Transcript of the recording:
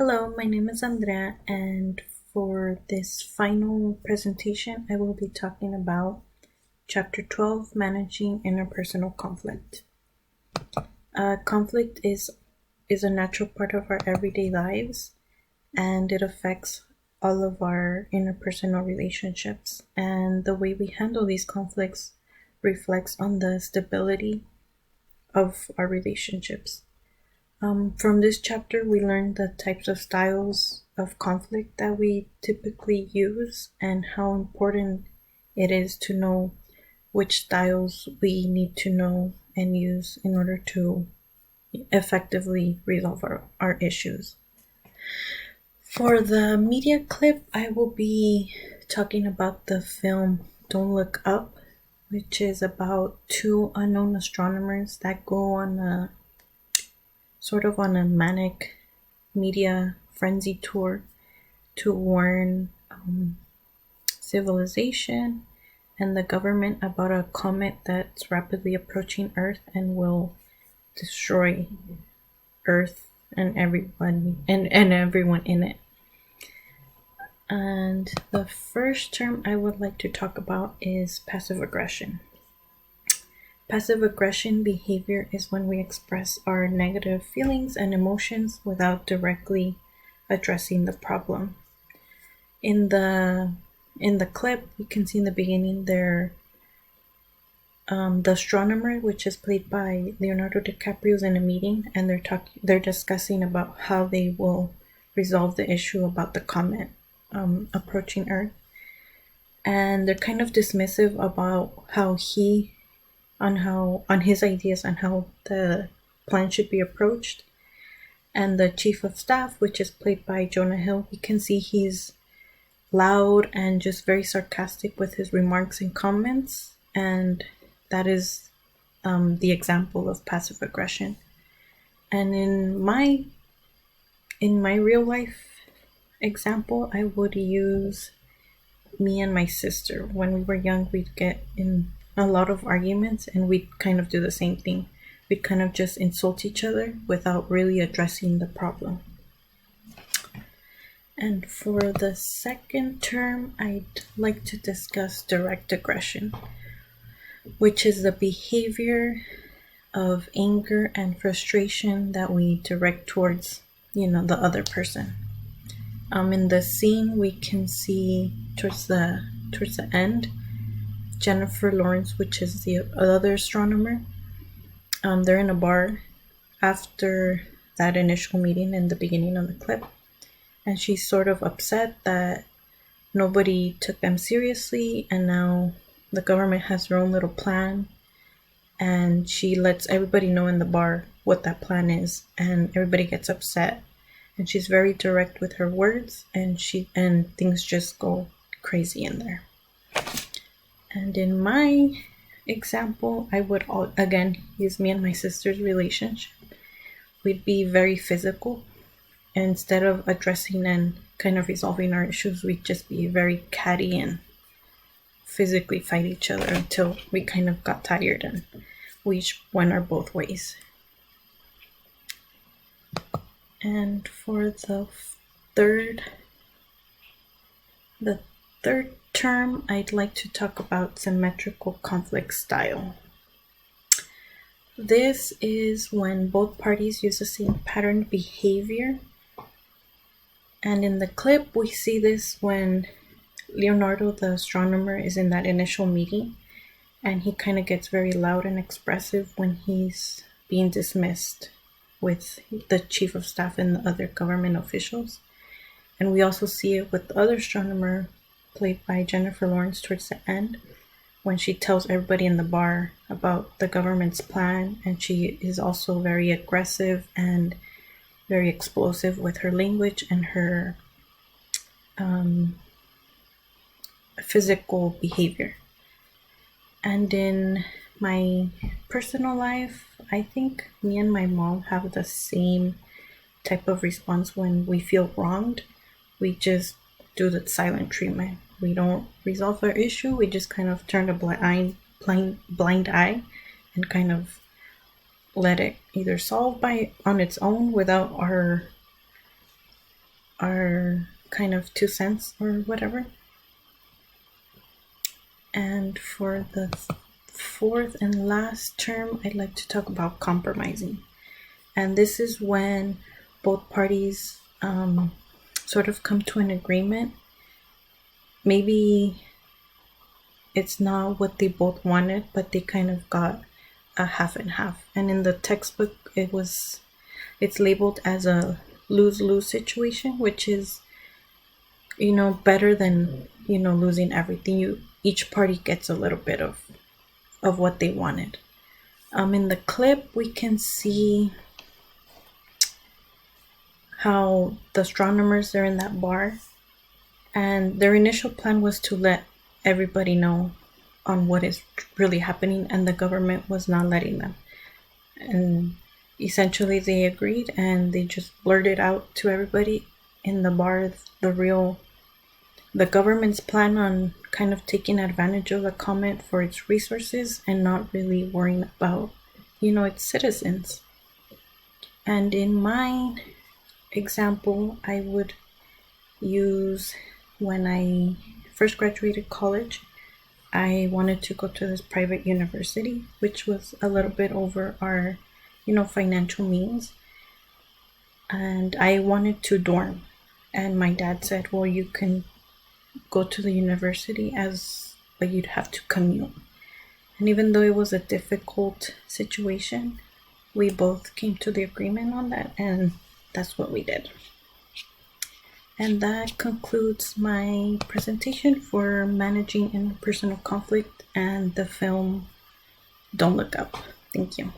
Hello, my name is Andrea, and for this final presentation, I will be talking about Chapter 12, Managing Interpersonal Conflict. Conflict is a natural part of our everyday lives, and it affects all of our interpersonal relationships. And the way we handle these conflicts reflects on the stability of our relationships. From this chapter, we learn the types of styles of conflict that we typically use and how important it is to know which styles we need to know and use in order to effectively resolve our issues. For the media clip, I will be talking about the film Don't Look Up, which is about two unknown astronomers that go on a manic media frenzy tour to warn civilization and the government about a comet that's rapidly approaching Earth and will destroy Earth and everyone in it. And the first term I would like to talk about is passive aggression. Passive aggression behavior is when we express our negative feelings and emotions without directly addressing the problem. In the clip, you can see in the beginning there the astronomer, which is played by Leonardo DiCaprio, is in a meeting, and they're discussing about how they will resolve the issue about the comet approaching Earth, and they're kind of dismissive about on his ideas on how the plan should be approached. And the chief of staff, which is played by Jonah Hill, you can see he's loud and just very sarcastic with his remarks and comments, and that is the example of passive aggression. And in my real life example, I would use me and my sister. When we were young, we'd get in a lot of arguments, and we'd kind of do the same thing. We'd kind of just insult each other without really addressing the problem. And for the second term, I'd like to discuss direct aggression, which is the behavior of anger and frustration that we direct towards, the other person. In the scene, we can see towards the end, Jennifer Lawrence, which is the other astronomer. They're in a bar after that initial meeting in the beginning of the clip, and she's sort of upset that nobody took them seriously, and now the government has their own little plan, and she lets everybody know in the bar what that plan is, and everybody gets upset, and she's very direct with her words, and things just go crazy in there. And in my example, I would again use me and my sister's relationship. We'd be very physical. Instead of addressing and kind of resolving our issues, we'd just be very catty and physically fight each other until we kind of got tired and we each went our both ways. And for the third term, I'd like to talk about symmetrical conflict style. This is when both parties use the same pattern behavior. And in the clip, we see this when Leonardo, the astronomer, is in that initial meeting, and he kind of gets very loud and expressive when he's being dismissed with the chief of staff and the other government officials. And we also see it with the other astronomer, played by Jennifer Lawrence, towards the end, when she tells everybody in the bar about the government's plan, and she is also very aggressive and very explosive with her language and her physical behavior. And in my personal life, I think me and my mom have the same type of response when we feel wronged. We just do the silent treatment. We don't resolve our issue. We just kind of turn a blind eye and kind of let it either solve on its own without our our kind of 2 cents or whatever. And for the fourth and last term, I'd like to talk about compromising. And this is when both parties sort of come to an agreement. Maybe it's not what they both wanted, but they kind of got a half and half. And in the textbook, it's labeled as a lose-lose situation, which is, better than, losing everything. Each party gets a little bit of what they wanted. In the clip, we can see how the astronomers are in that bar, and their initial plan was to let everybody know on what is really happening, and the government was not letting them. And essentially they agreed, and they just blurted out to everybody in the bar the government's plan on kind of taking advantage of the comet for its resources and not really worrying about, its citizens. And in my example, I would use when I first graduated college. I wanted to go to this private university, which was a little bit over our, financial means. And I wanted to dorm. And my dad said, well, you can go to the university but you'd have to commute. And even though it was a difficult situation, we both came to the agreement on that, and that's what we did. And that concludes my presentation for managing interpersonal conflict and the film Don't Look Up. Thank you.